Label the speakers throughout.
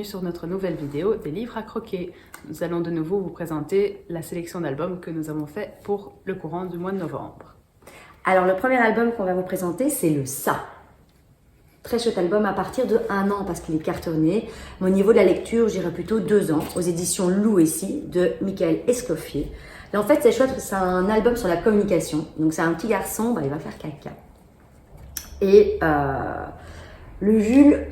Speaker 1: sur notre nouvelle vidéo des livres à croquer. Nous allons de nouveau vous présenter la sélection d'albums que nous avons fait pour le courant du mois de novembre.
Speaker 2: Alors le premier album qu'on va vous présenter, c'est le Ça. Très chouette album à partir de 1 an parce qu'il est cartonné. Mais au niveau de la lecture, j'irais plutôt 2 ans, aux éditions Louécy de Michael Escoffier. Là en fait c'est chouette, c'est un album sur la communication. Donc c'est un petit garçon, il va faire caca. Et le Jules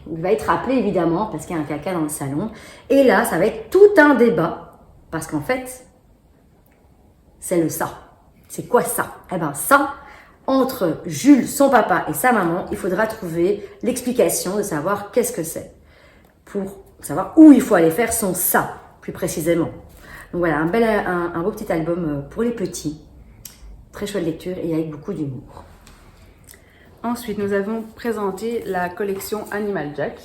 Speaker 2: va être appelé évidemment parce qu'il y a un caca dans le salon. Et là, ça va être tout un débat parce qu'en fait, c'est le ça. C'est quoi ça? Eh bien ça, entre Jules, son papa et sa maman, il faudra trouver l'explication de savoir qu'est-ce que c'est. Pour savoir où il faut aller faire son ça, plus précisément. Donc voilà, un beau petit album pour les petits. Très chouette lecture et avec beaucoup d'humour.
Speaker 1: Ensuite, nous avons présenté la collection Animal Jack,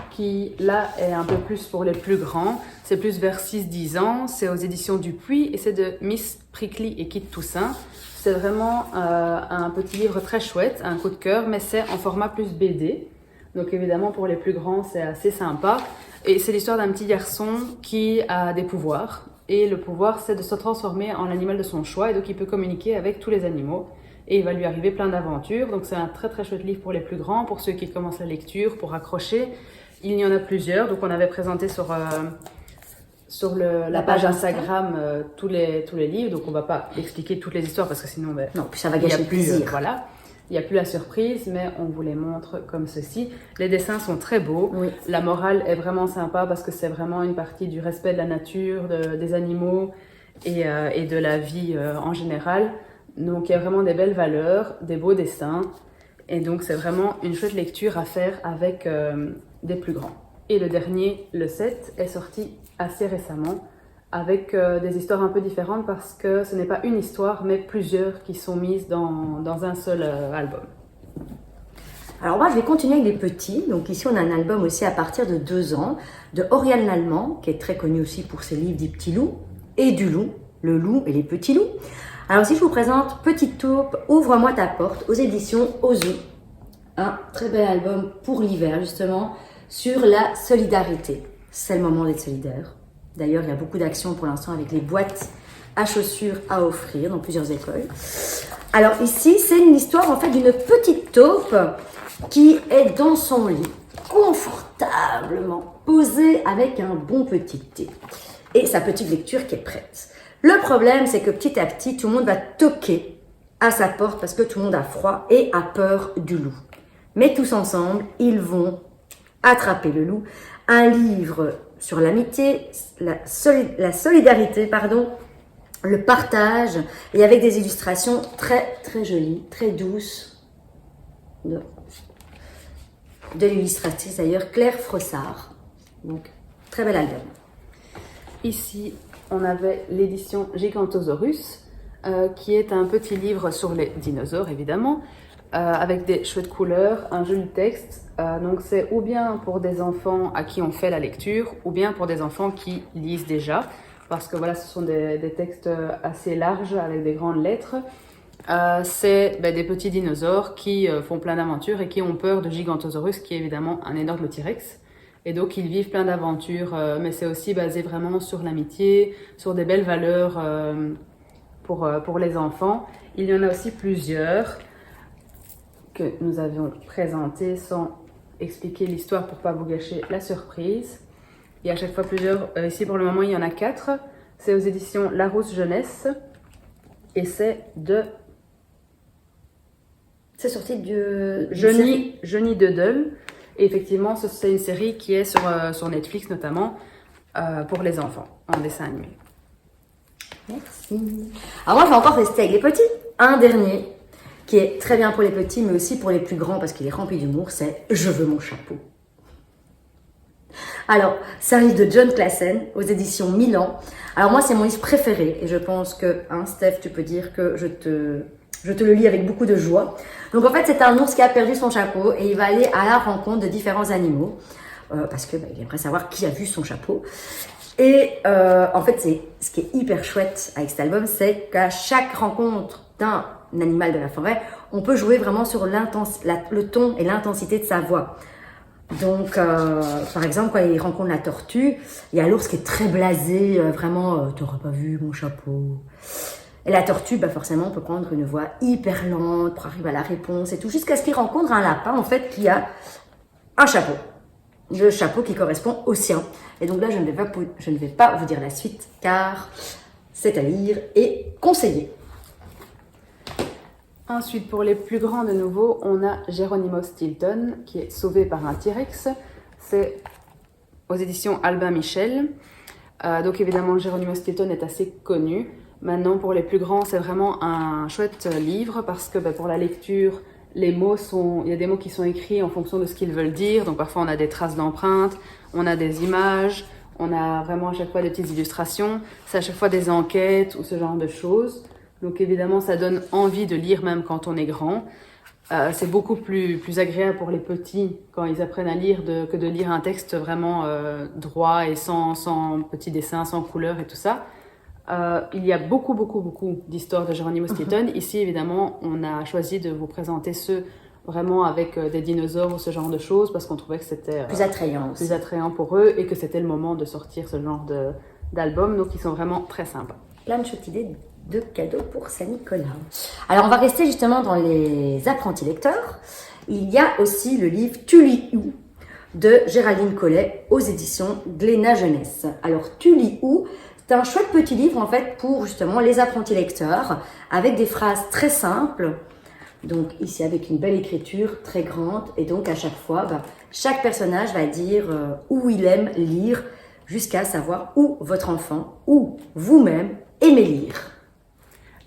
Speaker 1: qui là est un peu plus pour les plus grands. C'est plus vers 6-10 ans, c'est aux éditions Dupuis et c'est de Miss Prickly et Kit Toussaint. C'est vraiment un petit livre très chouette, un coup de cœur, mais c'est en format plus BD. Donc évidemment pour les plus grands c'est assez sympa. Et c'est l'histoire d'un petit garçon qui a des pouvoirs. Et le pouvoir c'est de se transformer en l'animal de son choix et donc il peut communiquer avec tous les animaux. Et il va lui arriver plein d'aventures. Donc c'est un très très chouette livre pour les plus grands, pour ceux qui commencent la lecture, pour accrocher. Il y en a plusieurs. Donc on avait présenté sur la page Instagram tous les livres. Donc on ne va pas expliquer toutes les histoires parce que sinon
Speaker 2: non, puis ça va gâcher le plaisir.
Speaker 1: Voilà. Il n'y a plus la surprise, mais on vous les montre comme ceci. Les dessins sont très beaux.
Speaker 2: Oui.
Speaker 1: La morale est vraiment sympa parce que c'est vraiment une partie du respect de la nature, des animaux et de la vie en général. Donc il y a vraiment des belles valeurs, des beaux dessins. Et donc c'est vraiment une chouette lecture à faire avec des plus grands. Et le dernier, le 7, est sorti assez récemment avec des histoires un peu différentes parce que ce n'est pas une histoire mais plusieurs qui sont mises dans un seul album.
Speaker 2: Alors moi je vais continuer avec les petits. Donc ici on a un album aussi à partir de 2 ans de Oriane Lallemand qui est très connu aussi pour ses livres des petits loups et du loup, le loup et les petits loups. Alors ici je vous présente Petite taupe, ouvre-moi ta porte aux éditions Ozu. Un très bel album pour l'hiver justement sur la solidarité. C'est le moment d'être solidaire. D'ailleurs il y a beaucoup d'actions pour l'instant avec les boîtes à chaussures à offrir dans plusieurs écoles. Alors ici c'est une histoire en fait d'une petite taupe qui est dans son lit, confortablement posée avec un bon petit thé et sa petite lecture qui est prête. Le problème, c'est que petit à petit, tout le monde va toquer à sa porte parce que tout le monde a froid et a peur du loup. Mais tous ensemble, ils vont attraper le loup. Un livre sur l'amitié, la solidarité, le partage et avec des illustrations très très jolies, très douces de l'illustratrice d'ailleurs Claire Frossard. Donc, très bel album.
Speaker 1: Ici, on avait l'édition Gigantosaurus, qui est un petit livre sur les dinosaures, évidemment, avec des chouettes couleurs, un joli texte. Donc c'est ou bien pour des enfants à qui on fait la lecture, ou bien pour des enfants qui lisent déjà, parce que voilà, ce sont des textes assez larges, avec des grandes lettres. C'est des petits dinosaures qui font plein d'aventures et qui ont peur de Gigantosaurus, qui est évidemment un énorme T-Rex. Et donc, ils vivent plein d'aventures, mais c'est aussi basé vraiment sur l'amitié, sur des belles valeurs pour les enfants. Il y en a aussi plusieurs que nous avions présentés sans expliquer l'histoire pour ne pas vous gâcher la surprise. Il y a à chaque fois plusieurs. Ici, pour le moment, il y en a 4. C'est aux éditions Larousse Jeunesse et c'est de...
Speaker 2: C'est sorti de...
Speaker 1: Johnny Doodle. Et effectivement, c'est une série qui est sur Netflix notamment pour les enfants, en dessin animé.
Speaker 2: Merci. Alors moi, je vais encore rester avec les petits. Un dernier qui est très bien pour les petits, mais aussi pour les plus grands parce qu'il est rempli d'humour, c'est Je veux mon chapeau. Alors, c'est un livre de John Classen aux éditions Milan. Alors moi, c'est mon livre préféré et je pense que, Steph, tu peux dire que je te le lis avec beaucoup de joie. Donc en fait, c'est un ours qui a perdu son chapeau et il va aller à la rencontre de différents animaux parce que il aimerait savoir qui a vu son chapeau. Et en fait, ce qui est hyper chouette avec cet album, c'est qu'à chaque rencontre d'un animal de la forêt, on peut jouer vraiment sur le ton et l'intensité de sa voix. Donc, par exemple, quand il rencontre la tortue, il y a l'ours qui est très blasé, vraiment, t'aurais pas vu mon chapeau. Et la tortue, bah forcément, on peut prendre une voix hyper lente pour arriver à la réponse et tout, jusqu'à ce qu'il rencontre un lapin, en fait, qui a un chapeau. Le chapeau qui correspond au sien. Et donc là, je ne vais pas vous dire la suite, car c'est à lire et conseiller.
Speaker 1: Ensuite, pour les plus grands de nouveau, on a Geronimo Stilton, qui est sauvé par un T-Rex. C'est aux éditions Albin Michel. Donc évidemment, Geronimo Stilton est assez connu. Maintenant, pour les plus grands, c'est vraiment un chouette livre parce que pour la lecture, les mots il y a des mots qui sont écrits en fonction de ce qu'ils veulent dire. Donc parfois, on a des traces d'empreintes, on a des images, on a vraiment à chaque fois des petites illustrations. C'est à chaque fois des enquêtes ou ce genre de choses. Donc évidemment, ça donne envie de lire même quand on est grand. C'est beaucoup plus agréable pour les petits quand ils apprennent à lire que de lire un texte vraiment droit et sans petits dessins, sans couleurs et tout ça. Il y a beaucoup d'histoires de Geronimo Stilton. Ici, évidemment, on a choisi de vous présenter ceux vraiment avec des dinosaures ou ce genre de choses parce qu'on trouvait que c'était
Speaker 2: plus attrayant
Speaker 1: pour eux et que c'était le moment de sortir ce genre d'album. Donc, ils sont vraiment très sympas.
Speaker 2: Plein de chouettes idées de cadeaux pour Saint-Nicolas. Alors, on va rester justement dans les apprentis lecteurs. Il y a aussi le livre Tu lis où de Géraldine Collet aux éditions Glénat Jeunesse. Alors, Tu lis où, c'est un chouette petit livre en fait pour justement les apprentis lecteurs avec des phrases très simples. Donc ici avec une belle écriture très grande et donc à chaque fois, chaque personnage va dire où il aime lire jusqu'à savoir où votre enfant ou vous-même aimez lire.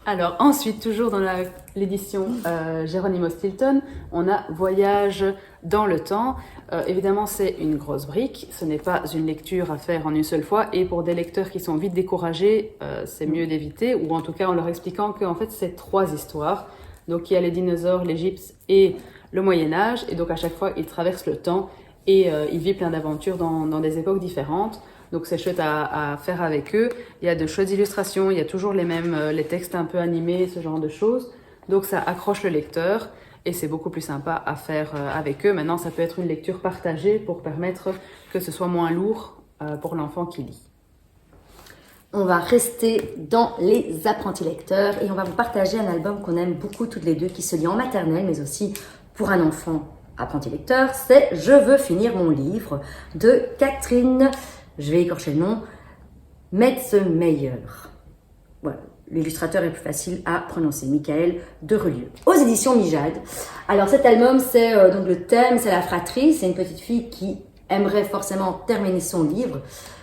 Speaker 1: Alors ensuite, toujours dans l'édition Geronimo Stilton, on a Voyage dans le temps. Évidemment, c'est une grosse brique. Ce n'est pas une lecture à faire en une seule fois. Et pour des lecteurs qui sont vite découragés, c'est mieux d'éviter. Ou en tout cas en leur expliquant qu'en fait, c'est 3 histoires. Donc il y a les dinosaures, l'Égypte et le Moyen-Âge. Et donc à chaque fois, ils traversent le temps et ils vivent plein d'aventures dans des époques différentes. Donc c'est chouette à faire avec eux. Il y a de chouettes illustrations, il y a toujours les textes un peu animés, ce genre de choses. Donc ça accroche le lecteur et c'est beaucoup plus sympa à faire avec eux. Maintenant, ça peut être une lecture partagée pour permettre que ce soit moins lourd pour l'enfant qui lit.
Speaker 2: On va rester dans les apprentis lecteurs et on va vous partager un album qu'on aime beaucoup toutes les deux qui se lit en maternelle mais aussi pour un enfant apprenti lecteur. C'est Je veux finir mon livre de Catherine, je vais écorcher le nom, Metzemeyer. Voilà, l'illustrateur est plus facile à prononcer, Michael de Relieu. Aux éditions Mijade. Alors cet album, c'est donc le thème, c'est la fratrie. C'est une petite fille qui aimerait forcément terminer son livre.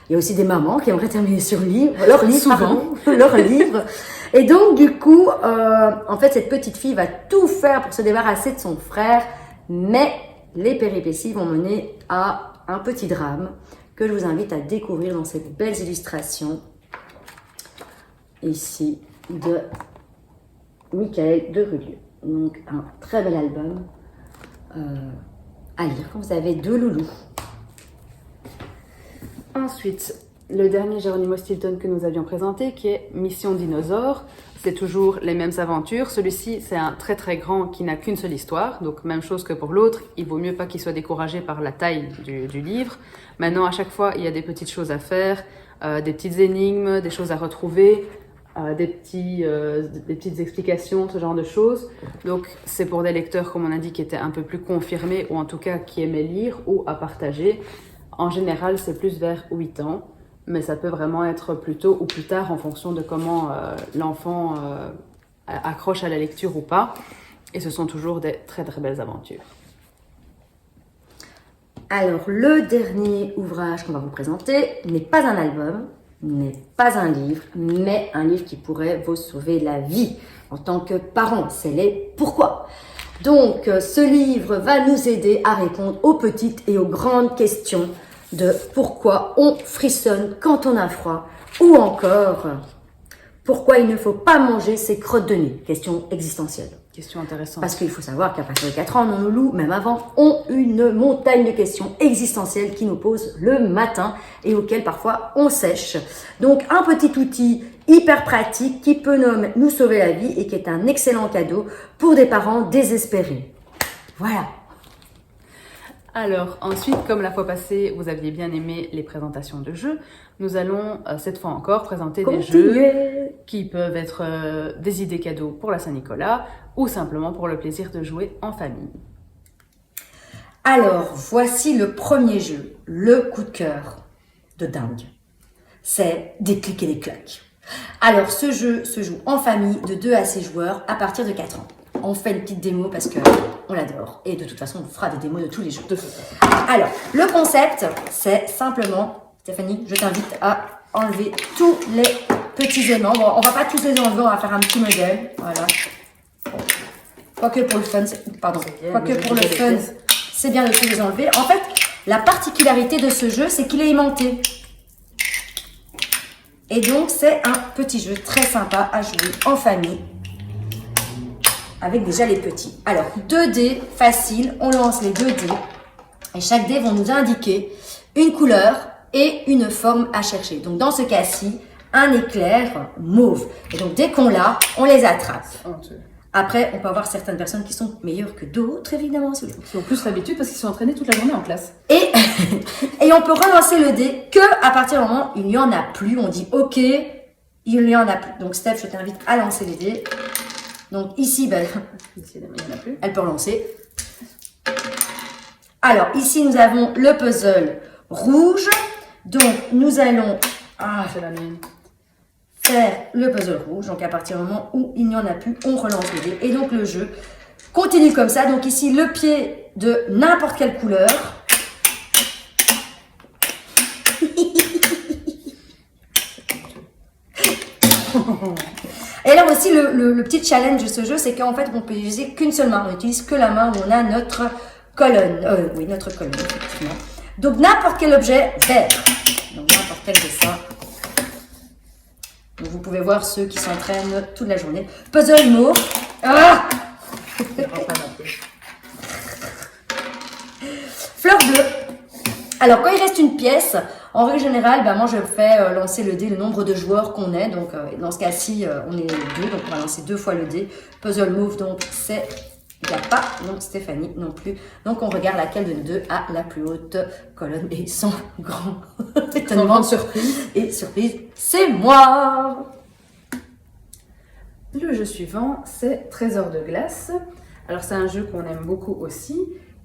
Speaker 2: Il y a aussi des mamans qui aimeraient terminer leur livre. Et donc du coup, en fait, cette petite fille va tout faire pour se débarrasser de son frère, mais les péripéties vont mener à un petit drame que je vous invite à découvrir dans ces belles illustrations ici de Michael de Relieu. Donc un très bel album à lire quand vous avez 2 loulous.
Speaker 1: Ensuite, le dernier Geronimo Stilton que nous avions présenté qui est Mission Dinosaure. C'est toujours les mêmes aventures. Celui-ci, c'est un très très grand qui n'a qu'une seule histoire. Donc même chose que pour l'autre, il vaut mieux pas qu'il soit découragé par la taille du livre. Maintenant, à chaque fois, il y a des petites choses à faire, des petites énigmes, des choses à retrouver, des petites explications, ce genre de choses. Donc c'est pour des lecteurs, comme on a dit, qui étaient un peu plus confirmés ou en tout cas qui aimaient lire ou à partager. En général, c'est plus vers 8 ans. Mais ça peut vraiment être plus tôt ou plus tard en fonction de comment l'enfant accroche à la lecture ou pas. Et ce sont toujours des très très belles aventures.
Speaker 2: Alors, le dernier ouvrage qu'on va vous présenter n'est pas un album, n'est pas un livre, mais un livre qui pourrait vous sauver la vie en tant que parent. C'est les pourquoi. Donc, ce livre va nous aider à répondre aux petites et aux grandes questions de pourquoi on frissonne quand on a froid ou encore pourquoi il ne faut pas manger ses crottes de nez. Question existentielle.
Speaker 1: Question intéressante.
Speaker 2: Parce qu'il faut savoir qu'à partir de 4 ans, nos loulous, même avant, ont une montagne de questions existentielles qui nous posent le matin et auxquelles parfois on sèche. Donc un petit outil hyper pratique qui peut nous sauver la vie et qui est un excellent cadeau pour des parents désespérés. Voilà.
Speaker 1: Alors ensuite, comme la fois passée, vous aviez bien aimé les présentations de jeux, nous allons cette fois encore présenter des jeux qui peuvent être des idées cadeaux pour la Saint-Nicolas ou simplement pour le plaisir de jouer en famille.
Speaker 2: Alors, voici le premier jeu, le coup de cœur de dingue. C'est des clics et des claques. Alors, ce jeu se joue en famille de 2 à 6 joueurs à partir de 4 ans. On fait une petite démo parce que on l'adore. Et de toute façon, on fera des démos de tous les jeux. Alors, le concept, c'est simplement, Stéphanie, je t'invite à enlever tous les petits aimants. Bon, on va pas tous les enlever, on va faire un petit modèle. Voilà. Quoique pour le fun, c'est bien de tous les enlever. En fait, la particularité de ce jeu, c'est qu'il est aimanté. Et donc, c'est un petit jeu très sympa à jouer en famille. Avec déjà les petits. Alors, 2 dés, facile, on lance les 2 dés et chaque dé vont nous indiquer une couleur et une forme à chercher. Donc, dans ce cas-ci, un éclair mauve. Et donc, dès qu'on l'a, on les attrape. Après, on peut avoir certaines personnes qui sont meilleures que d'autres, évidemment.
Speaker 1: Qui ont plus l'habitude parce qu'ils sont entraînés toute la journée en classe.
Speaker 2: Et on peut relancer le dé que à partir du moment où il n'y en a plus. On dit, OK, il n'y en a plus. Donc, Steph, je t'invite à lancer les dés. Donc ici, ben, elle peut relancer. Alors ici, nous avons le puzzle rouge. Donc nous allons faire le puzzle rouge. Donc à partir du moment où il n'y en a plus, on relance le dé. Et donc le jeu continue comme ça. Donc ici, le pied de n'importe quelle couleur. Et là aussi, le petit challenge de ce jeu, c'est qu'en fait, on peut utiliser qu'une seule main. On n'utilise que la main où on a notre colonne. Oui, notre colonne, effectivement. Donc, n'importe quel objet vert. Donc, n'importe quel dessin. Donc, vous pouvez voir ceux qui s'entraînent toute la journée. Puzzle mauve. Ah, fleur bleue. Alors, quand il reste une pièce, en règle générale, ben, moi je fais lancer le dé, le nombre de joueurs qu'on est. Donc, dans ce cas-ci, on est 2, donc on va lancer 2 fois le dé. Puzzle move, donc c'est, il n'y a pas, donc Stéphanie non plus. Donc, on regarde laquelle de nous deux a la plus haute colonne et sans grand étonnement.
Speaker 1: Surprise.
Speaker 2: Et surprise, c'est moi!
Speaker 1: Le jeu suivant, c'est Trésor de glace. Alors, c'est un jeu qu'on aime beaucoup aussi,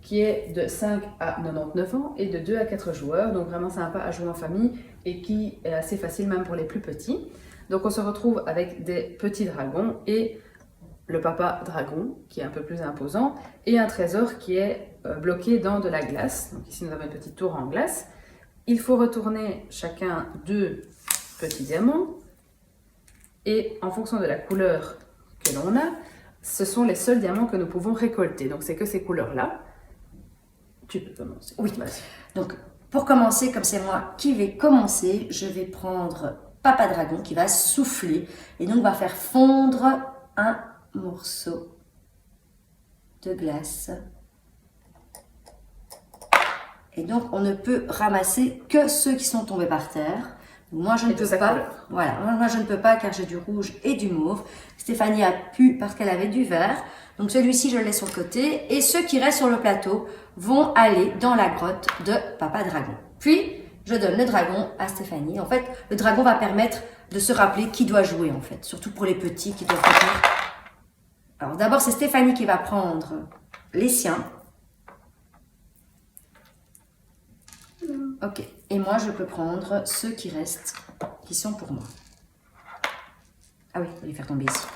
Speaker 1: qui est de 5 à 99 ans et de 2 à 4 joueurs, donc vraiment sympa à jouer en famille et qui est assez facile même pour les plus petits. Donc on se retrouve avec des petits dragons et le papa dragon qui est un peu plus imposant et un trésor qui est bloqué dans de la glace. Donc ici nous avons une petite tour en glace. Il faut retourner chacun 2 petits diamants et en fonction de la couleur que l'on a, ce sont les seuls diamants que nous pouvons récolter. Donc c'est que ces couleurs-là. Tu peux commencer.
Speaker 2: Oui. Donc, pour commencer, comme c'est moi qui vais commencer, je vais prendre Papa Dragon qui va souffler et donc va faire fondre un morceau de glace. Et donc, on ne peut ramasser que ceux qui sont tombés par terre. Moi, je ne peux pas. Voilà, moi, je ne peux pas car j'ai du rouge et du mauve. Stéphanie a pu parce qu'elle avait du vert. Donc, celui-ci, je le laisse sur le côté. Et ceux qui restent sur le plateau vont aller dans la grotte de Papa Dragon. Puis, je donne le dragon à Stéphanie. En fait, le dragon va permettre de se rappeler qui doit jouer, en fait. Surtout pour les petits qui doivent faire. Alors, d'abord, c'est Stéphanie qui va prendre les siens. Ok. Et moi, je peux prendre ceux qui restent, qui sont pour moi. Ah oui, il va les faire tomber ici.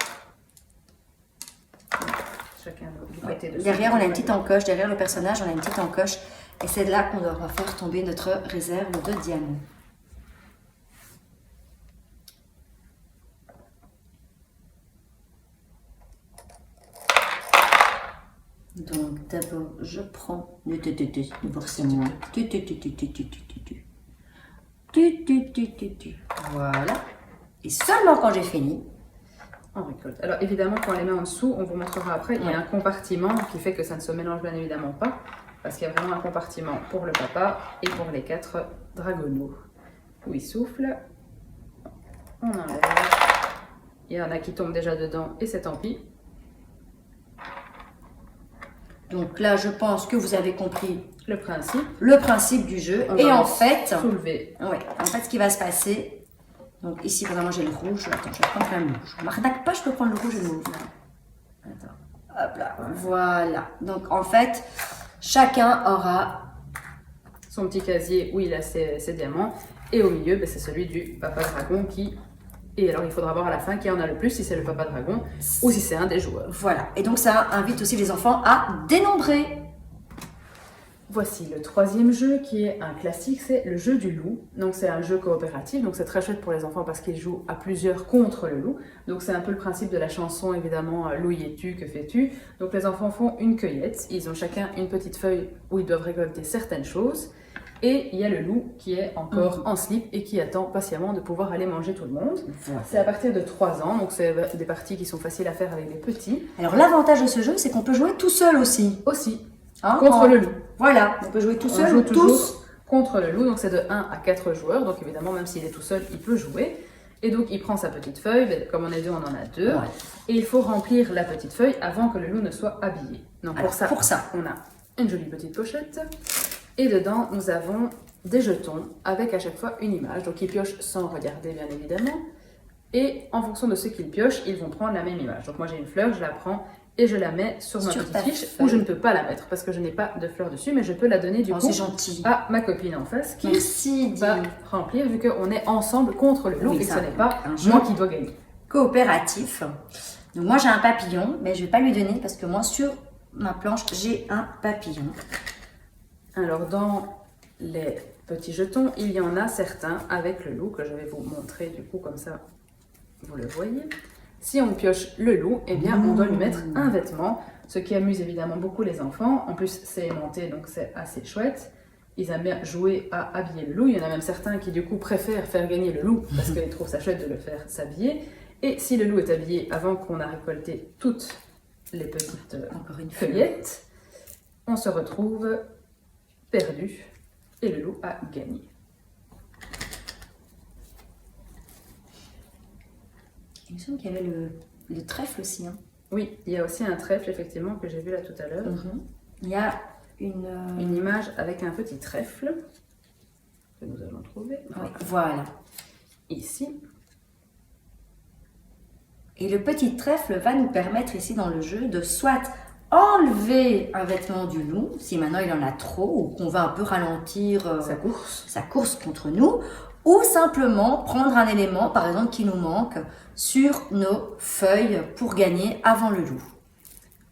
Speaker 1: Chacun du côté de
Speaker 2: derrière, on a une petite encoche. Derrière le personnage, on a une petite encoche. Et c'est là qu'on doit faire tomber notre réserve de diamants. Donc, d'abord, je prends le forcément. Voilà. Et seulement quand j'ai fini,
Speaker 1: on récolte. Alors évidemment, quand on les met en dessous, on vous montrera après, il y a un compartiment qui fait que ça ne se mélange bien évidemment pas, parce qu'il y a vraiment un compartiment pour le papa et pour les 4 dragonos. Où il souffle, on enlève. Il y en a qui tombent déjà dedans et c'est tant pis.
Speaker 2: Donc là, je pense que vous avez compris
Speaker 1: Le principe,
Speaker 2: le principe du jeu.
Speaker 1: on
Speaker 2: Et
Speaker 1: va
Speaker 2: en fait,
Speaker 1: soulever.
Speaker 2: ouais, en fait, ce qui va se passer, donc ici, vraiment, j'ai le rouge. Attends, je vais prendre quand même le rouge. Ne m'arnaque pas, je peux prendre le rouge et le mauve. Attends, hop là, voilà. Donc en fait, chacun aura
Speaker 1: Son petit casier où il a ses diamants. Et au milieu, ben, c'est celui du papa dragon qui... Et alors, il faudra voir à la fin qui en a le plus, si c'est le papa dragon ou si c'est un des joueurs.
Speaker 2: Voilà. Et donc ça invite aussi les enfants à dénombrer.
Speaker 1: Voici le troisième jeu qui est un classique, c'est le jeu du loup. Donc c'est un jeu coopératif, donc c'est très chouette pour les enfants parce qu'ils jouent à plusieurs contre le loup. Donc c'est un peu le principe de la chanson évidemment, loup y es-tu, que fais-tu? Donc les enfants font une cueillette, ils ont chacun une petite feuille où ils doivent récolter certaines choses. Et il y a le loup qui est encore en slip et qui attend patiemment de pouvoir aller manger tout le monde.
Speaker 2: Voilà.
Speaker 1: C'est à partir de 3 ans, donc c'est des parties qui sont faciles à faire avec des petits.
Speaker 2: Alors l'avantage de ce jeu, c'est qu'on peut jouer tout seul aussi.
Speaker 1: Aussi,
Speaker 2: Hein,
Speaker 1: contre le loup.
Speaker 2: Voilà, on peut jouer tout
Speaker 1: On
Speaker 2: seul
Speaker 1: joue
Speaker 2: ou
Speaker 1: toujours
Speaker 2: tous.
Speaker 1: contre le loup, donc c'est de 1 à 4 joueurs, donc évidemment même s'il est tout seul, il peut jouer. Et donc il prend sa petite feuille, ben, comme on est deux, on en a deux,
Speaker 2: Ouais.
Speaker 1: et il faut remplir la petite feuille avant que le loup ne soit habillé. Donc
Speaker 2: Alors,
Speaker 1: pour ça, on a une jolie petite pochette, et dedans nous avons des jetons avec à chaque fois une image, donc ils piochent sans regarder bien évidemment, et en fonction de ce qu'ils piochent, ils vont prendre la même image. Donc moi j'ai une fleur, je la prends et je la mets sur ma
Speaker 2: Sur
Speaker 1: petite
Speaker 2: ta
Speaker 1: fiche,
Speaker 2: feuille.
Speaker 1: où je ne peux pas la mettre parce que je n'ai pas de fleur dessus, mais je peux la donner du
Speaker 2: Oh,
Speaker 1: coup
Speaker 2: c'est gentil.
Speaker 1: à ma copine en face qui
Speaker 2: Merci,
Speaker 1: va
Speaker 2: Dee.
Speaker 1: remplir vu qu'on est ensemble contre le loup
Speaker 2: Oui,
Speaker 1: et que
Speaker 2: ça,
Speaker 1: ce n'est pas
Speaker 2: un jeu.
Speaker 1: moi qui dois gagner.
Speaker 2: Coopératif. Donc moi j'ai un papillon, mais je vais pas lui donner parce que moi sur ma planche j'ai un papillon.
Speaker 1: Alors dans les petits jetons, il y en a certains avec le loup que je vais vous montrer du coup comme ça vous le voyez. Si on pioche le loup, eh bien on doit lui mettre un vêtement, ce qui amuse évidemment beaucoup les enfants. En plus c'est aimanté donc c'est assez chouette. Ils aiment bien jouer à habiller le loup. Il y en a même certains qui du coup préfèrent faire gagner le loup parce qu'ils trouvent ça chouette de le faire s'habiller. Et si le loup est habillé avant qu'on a récolté toutes les petites
Speaker 2: Encore une fois.
Speaker 1: feuillettes, on se retrouve perdu et le loup a gagné.
Speaker 2: Il me semble qu'il y avait le trèfle aussi. Hein.
Speaker 1: Oui, il y a aussi un trèfle effectivement que j'ai vu là tout à l'heure.
Speaker 2: Il y a
Speaker 1: Une image avec un petit trèfle que nous allons trouver
Speaker 2: Oui, voilà.
Speaker 1: ici.
Speaker 2: Et le petit trèfle va nous permettre ici dans le jeu de soit enlever un vêtement du loup, si maintenant il en a trop, ou qu'on va un peu ralentir
Speaker 1: Sa course.
Speaker 2: sa course contre nous, ou simplement prendre un élément, par exemple, qui nous manque sur nos feuilles pour gagner avant le loup.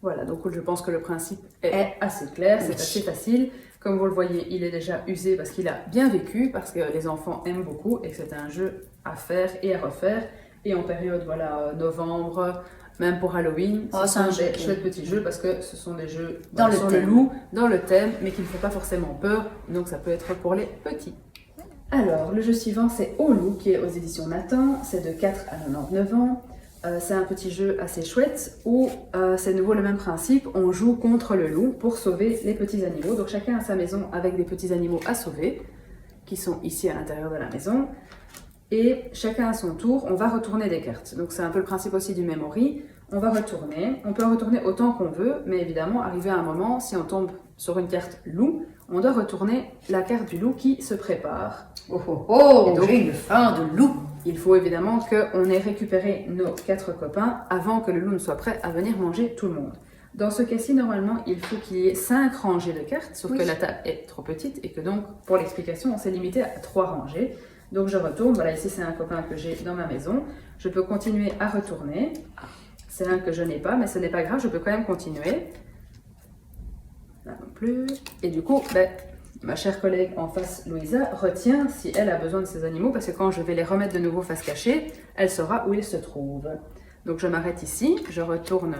Speaker 1: Voilà, donc je pense que le principe est
Speaker 2: Et-
Speaker 1: assez clair, c'est
Speaker 2: oui.
Speaker 1: assez facile. Comme vous le voyez, il est déjà usé parce qu'il a bien vécu, parce que les enfants aiment beaucoup et que c'est un jeu à faire et à refaire. Et en période, voilà, novembre, même pour Halloween,
Speaker 2: Oh,
Speaker 1: ce
Speaker 2: c'est un
Speaker 1: sont
Speaker 2: jeu
Speaker 1: des
Speaker 2: qui-
Speaker 1: chouettes petits jeux parce que ce sont des jeux
Speaker 2: Dans le
Speaker 1: sur
Speaker 2: thème.
Speaker 1: le loup, dans le thème, mais qui ne font pas forcément peur, donc ça peut être pour les petits. Alors, le jeu suivant, c'est Au loup, qui est aux éditions Nathan, c'est de 4 à 99 ans. C'est un petit jeu assez chouette où c'est de nouveau le même principe, on joue contre le loup pour sauver les petits animaux. Donc chacun a sa maison avec des petits animaux à sauver, qui sont ici à l'intérieur de la maison. Et chacun à son tour, on va retourner des cartes. Donc c'est un peu le principe aussi du memory. On va retourner, on peut retourner autant qu'on veut, mais évidemment, arrivé à un moment, si on tombe sur une carte loup, on doit retourner la carte du loup qui se prépare.
Speaker 2: Oh oh oh,
Speaker 1: Et donc-
Speaker 2: j'ai une faim de loup.
Speaker 1: Il faut évidemment qu'on ait récupéré nos 4 copains avant que le loup ne soit prêt à venir manger tout le monde. Dans ce cas-ci, normalement, il faut qu'il y ait 5 rangées de cartes, sauf
Speaker 2: Oui.
Speaker 1: que la table est trop petite et que donc, pour l'explication, on s'est limité à 3 rangées. Donc je retourne, voilà, ici c'est un copain que j'ai dans ma maison. Je peux continuer à retourner. C'est un que je n'ai pas, mais ce n'est pas grave, je peux quand même continuer. Là non plus. Et du coup, ma chère collègue en face, Louisa, retient si elle a besoin de ces animaux, parce que quand je vais les remettre de nouveau face cachée, elle saura où ils se trouvent. Donc je m'arrête ici, je retourne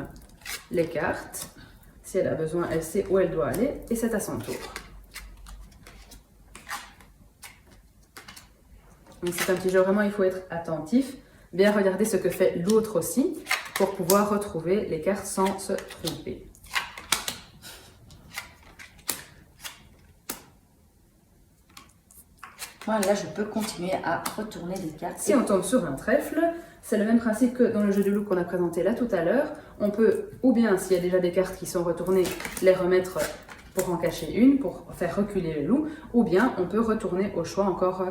Speaker 1: les cartes. Si elle a besoin, elle sait où elle doit aller, et c'est à son tour. Donc c'est un petit jeu, vraiment il faut être attentif, bien regarder ce que fait l'autre aussi, pour pouvoir retrouver les cartes sans se tromper.
Speaker 2: Moi, là, je peux continuer à retourner des cartes.
Speaker 1: Si on tombe sur un trèfle, c'est le même principe que dans le jeu du loup qu'on a présenté là tout à l'heure. On peut ou bien s'il y a déjà des cartes qui sont retournées, les remettre pour en cacher une, pour faire reculer le loup, ou bien on peut retourner au choix encore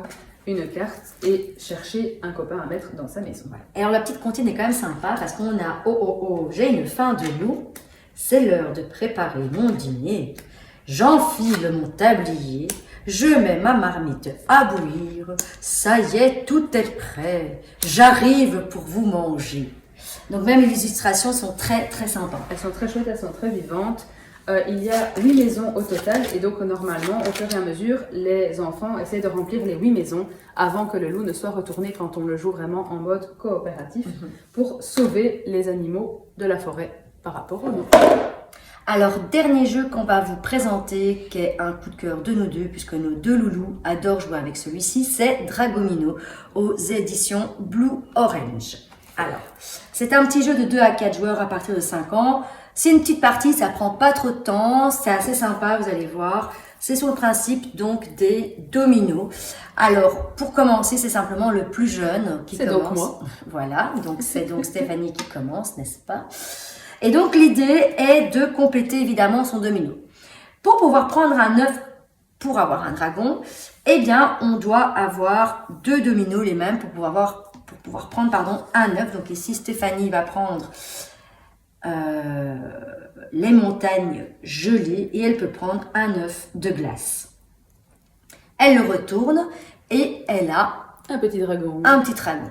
Speaker 1: une carte et chercher un copain à mettre dans sa maison.
Speaker 2: Et alors la petite comptine est quand même sympa parce qu'on a oh oh oh, j'ai une faim de loup, c'est l'heure de préparer mon dîner. J'enfile mon tablier, je mets ma marmite à bouillir, ça y est, tout est prêt, j'arrive pour vous manger. Donc même les illustrations sont très très sympas.
Speaker 1: Elles sont très chouettes, elles sont très vivantes. Il y a 8 maisons au total et donc normalement, au fur et à mesure, les enfants essaient de remplir les 8 maisons avant que le loup ne soit retourné quand on le joue vraiment en mode coopératif pour sauver les animaux de la forêt par rapport au loup.
Speaker 2: Alors, dernier jeu qu'on va vous présenter, qui est un coup de cœur de nous deux, puisque nos deux loulous adorent jouer avec celui-ci, c'est Dragomino aux éditions Blue Orange. Alors, c'est un petit jeu de 2 à 4 joueurs à partir de 5 ans. C'est une petite partie, ça prend pas trop de temps, c'est assez sympa, vous allez voir. C'est sur le principe donc des dominos. Alors, pour commencer, c'est simplement le plus jeune qui commence.
Speaker 1: C'est donc moi.
Speaker 2: Voilà, donc c'est donc Stéphanie qui commence, n'est-ce pas? Et donc, l'idée est de compléter évidemment son domino. Pour pouvoir prendre un œuf pour avoir un dragon, eh bien, on doit avoir 2 dominos les mêmes pour pouvoir prendre un œuf. Donc ici, Stéphanie va prendre les montagnes gelées et elle peut prendre un œuf de glace. Elle le retourne et elle a
Speaker 1: un petit dragon.
Speaker 2: Un petit dragon.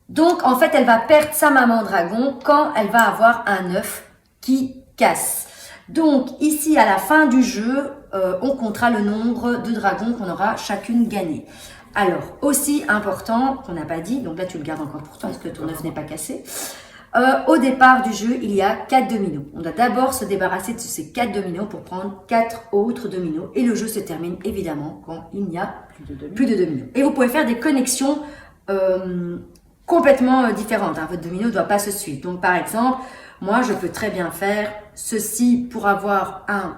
Speaker 2: Donc en fait, elle va perdre sa maman dragon quand elle va avoir un œuf qui casse. Donc ici, à la fin du jeu, on comptera le nombre de dragons qu'on aura chacune gagné. Alors, aussi important, qu'on n'a pas dit, donc là tu le gardes encore pour toi parce que ton œuf n'est pas cassé. Au départ du jeu, il y a 4 dominos. On doit d'abord se débarrasser de ces 4 dominos pour prendre 4 autres dominos. Et le jeu se termine évidemment quand il n'y a plus de dominos. Et vous pouvez faire des connexions complètement différentes. Votre domino ne doit pas se suivre. Donc par exemple, moi je peux très bien faire ceci pour avoir un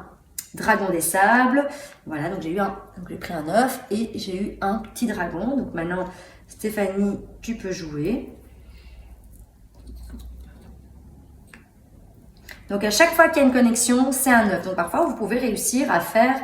Speaker 2: dragon des sables. Voilà, donc j'ai pris un œuf et j'ai eu un petit dragon. Donc maintenant, Stéphanie, tu peux jouer. Donc à chaque fois qu'il y a une connexion, c'est un œuf. Donc parfois, vous pouvez réussir à faire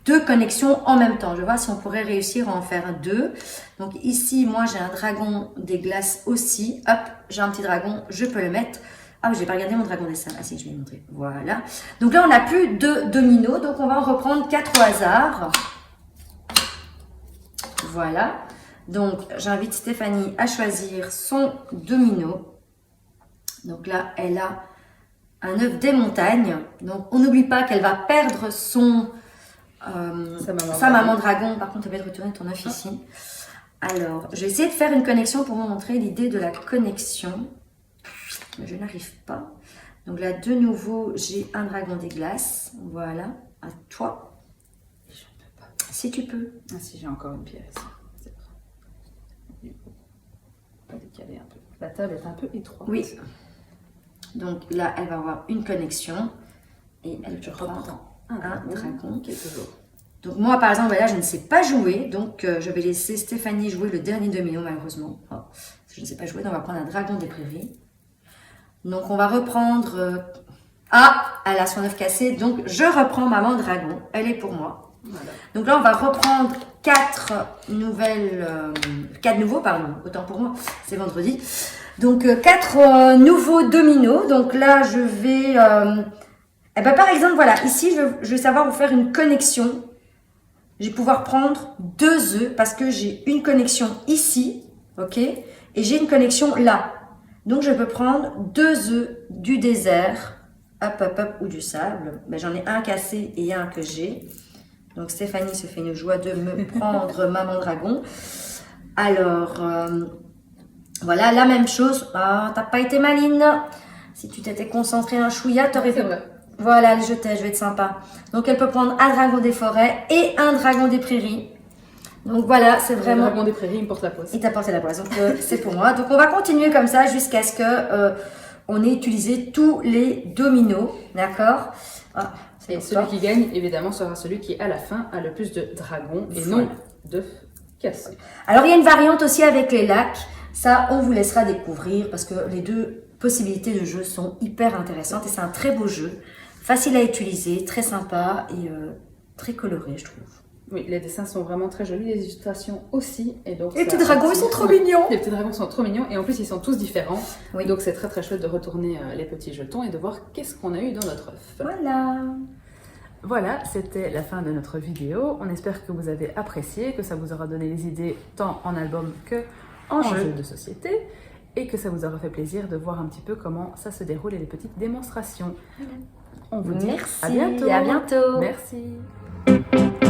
Speaker 2: 2 connexions en même temps. Je vais voir si on pourrait réussir à en faire 2. Donc ici, moi, j'ai un dragon des glaces aussi. Hop, j'ai un petit dragon, je peux le mettre. Ah, j'ai pas regardé mon dragon des sables. Ah si, je vais le montrer. Voilà. Donc là, on n'a plus de dominos. Donc on va en reprendre 4 au hasard. Voilà. Donc j'invite Stéphanie à choisir son domino. Donc là, elle a un œuf des montagnes. Donc on n'oublie pas qu'elle va perdre sa maman dragon. Par contre, tu vas retourner ton œuf ici. Alors, je vais essayer de faire une connexion pour vous montrer l'idée de la connexion. Mais je n'arrive pas. Donc là, de nouveau, j'ai un dragon des glaces. Voilà, à toi.
Speaker 1: Je ne peux pas.
Speaker 2: Si tu peux.
Speaker 1: Ah si, j'ai encore une pierre ici. C'est vrai. On va décaler un peu. La table est un peu étroite.
Speaker 2: Oui. Donc là, elle va avoir une connexion. Et elle peut prendre un dragon.
Speaker 1: Qui est toujours.
Speaker 2: Donc moi, par exemple, là, je ne sais pas jouer. Donc je vais laisser Stéphanie jouer le dernier domino, malheureusement. Oh, je ne sais pas jouer, donc on va prendre un dragon des prairies. Donc on va reprendre... Ah, elle a son œuf cassé. Donc je reprends maman dragon. Elle est pour moi. Voilà. Donc là, on va reprendre 4 nouveaux, pardon. Autant pour moi, c'est vendredi. Donc 4 nouveaux dominos. Donc là, je vais... par exemple, voilà. Ici, je vais savoir vous faire une connexion. Je vais pouvoir prendre 2 œufs parce que j'ai une connexion ici. Ok. Et j'ai une connexion là. Donc, je peux prendre 2 œufs du désert, ou du sable. J'en ai un cassé et un que j'ai. Donc, Stéphanie se fait une joie de me prendre maman dragon. Alors, voilà, la même chose. Ah, t'as pas été maline. Si tu t'étais concentrée un chouïa, t'aurais fait... Voilà, je vais être sympa. Donc, elle peut prendre un dragon des forêts et un dragon des prairies. Donc voilà, c'est vraiment...
Speaker 1: Le dragon des prairies, il me porte la poisse.
Speaker 2: Il t'a porté la poisse, donc c'est pour moi. Donc on va continuer comme ça jusqu'à ce que on ait utilisé tous les dominos, d'accord?
Speaker 1: Et celui qui gagne, évidemment, sera celui qui, à la fin, a le plus de dragons et non d'œufs cassés.
Speaker 2: Alors il y a une variante aussi avec les lacs. Ça, on vous laissera découvrir parce que les deux possibilités de jeu sont hyper intéressantes et c'est un très beau jeu, facile à utiliser, très sympa et très coloré, je trouve.
Speaker 1: Oui, les dessins sont vraiment très jolis, les illustrations aussi. Et donc,
Speaker 2: Les petits dragons, ils sont trop mignons.
Speaker 1: Les petits dragons sont trop mignons et en plus, ils sont tous différents.
Speaker 2: Oui.
Speaker 1: Donc, c'est très très chouette de retourner les petits jetons et de voir qu'est-ce qu'on a eu dans notre œuf.
Speaker 2: Voilà.
Speaker 1: Voilà, c'était la fin de notre vidéo. On espère que vous avez apprécié, que ça vous aura donné des idées tant en album que en jeu de société et que ça vous aura fait plaisir de voir un petit peu comment ça se déroule et les petites démonstrations. On vous dit
Speaker 2: Merci.
Speaker 1: à bientôt.
Speaker 2: À bientôt.
Speaker 1: Merci.